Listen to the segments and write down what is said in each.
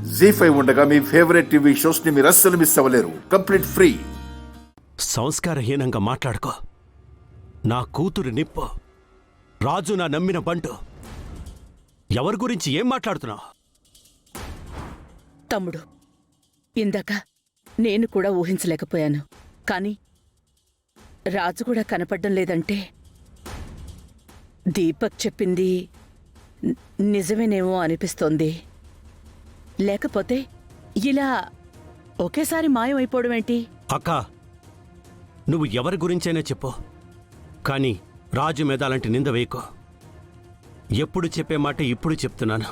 జీ5 ఉండగా మీ favourite TV shows ని మీరు అస్సలు మిస్ అవ్వలేరు. Complete free. సంస్కారహీనంగా మాట్లాడుకో. నా కూతురు నిప్పు, రాజు నా నమ్మిన బంటు. ఎవరి గురించి ఏం మాట్లాడుతున్నావు? తమ్ముడు, ఇందాక నేను కూడా ఊహించలేకపోయాను. కానీ రాజు కూడా కనపడ్డం లేదంటే దీపక్ చెప్పింది నిజమేనేమో అనిపిస్తోంది. లేకపోతే ఇలా ఒకేసారి మాయమైపోవడం ఏంటి? అక్క, నువ్వు ఎవరి గురించైనా చెప్పు, కానీ రాజు మీద అలాంటి నింద వేయకు. ఎప్పుడు చెప్పే మాట ఇప్పుడు చెప్తున్నాను.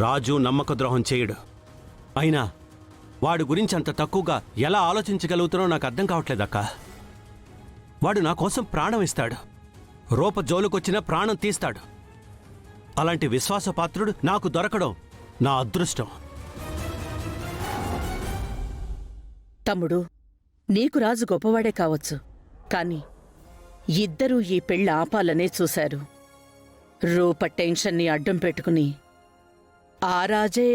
రాజు నమ్మక ద్రోహం చేయడు. అయినా వాడి గురించి అంత తక్కువగా ఎలా ఆలోచించగలుగుతానో నాకు అర్థం కావట్లేదక్క. వాడు నా కోసం ప్రాణం ఇస్తాడు. రూప జోలుకొచ్చినా ప్రాణం తీస్తాడు. అలాంటి విశ్వాసపాత్రుడు నాకు దొరకడం నా అదృష్టం. తమ్ముడు, నీకు రాజు గొప్పవాడే కావచ్చు, కాని ఇద్దరూ ఈ పెళ్ళి ఆపాలనే చూశారు. రూప టెన్షన్ని అడ్డం పెట్టుకుని ఆ రాజే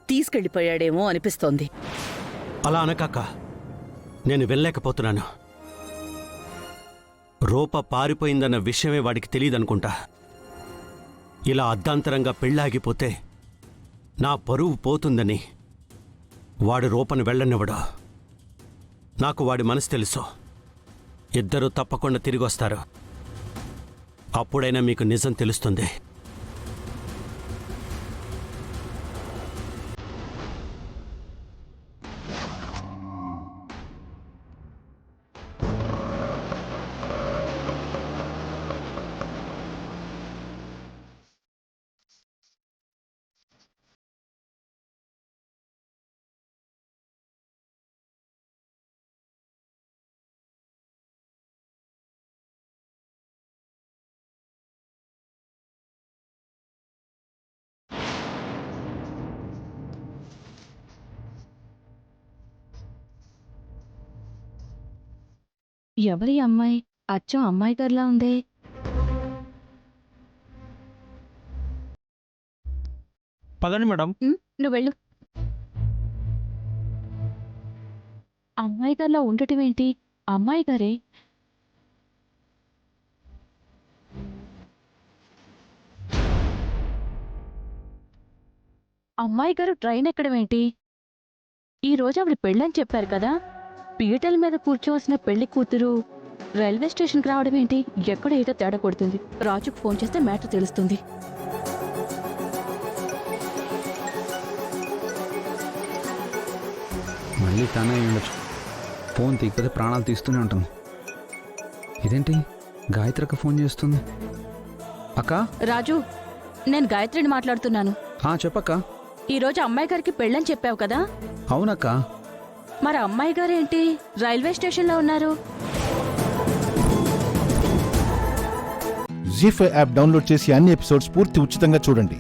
తీసుకెళ్ళిపోయాడేమో అనిపిస్తోంది. అలా అనకాక, నేను వెళ్ళలేకపోతున్నాను. రూప పారిపోయిందన్న విషయమే వాడికి తెలియదనుకుంటా. ఇలా అర్ధాంతరంగా పెళ్ళాగిపోతే నా పరువు పోతుందని వాడు రూపను వెళ్ళనివ్వడు. నాకు వాడి మనసు తెలుసు. ఇద్దరూ తప్పకుండా తిరిగొస్తారు. అప్పుడైనా మీకు నిజం తెలుస్తుంది. ఎవరి అమ్మాయి? అచ్చం అమ్మాయి గారిలా ఉందే. పదండి మేడం. నువ్వు వెళ్ళు. అమ్మాయి గారిలా ఉండటం ఏంటి? అమ్మాయి గారే. అమ్మాయి గారు ట్రైన్ ఎక్కడం ఏంటి? ఈరోజు ఆవిడ పెళ్ళని చెప్పారు కదా. పీటల మీద కూర్చోవలసిన పెళ్లి కూతురు రైల్వే స్టేషన్కి రావడం ఏంటి? ఎక్కడ ఏదో తేడా కొడుతుంది. రాజుకు ఫోన్ చేస్తే మ్యాటర్ తెలుస్తుంది. మళ్ళీ తనే ఉండొచ్చు. ఫోన్ తీయకపోతే ప్రాణాలు తీస్తూనే ఉంటుంది. ఇదేంటి గాయత్రికి ఫోన్ చేస్తుంది? అక్క. రాజు, నేను గాయత్రిని మాట్లాడుతున్నాను. చెప్పక్క. ఈరోజు అమ్మాయి గారికి పెళ్ళని చెప్పావు కదా. అవునక్క. మరి అమ్మాయి గారేంటి రైల్వే స్టేషన్లో ఉన్నారు? జీ5 యాప్ డౌన్లోడ్ చేసి అన్ని ఎపిసోడ్స్ పూర్తి ఉచితంగా చూడండి.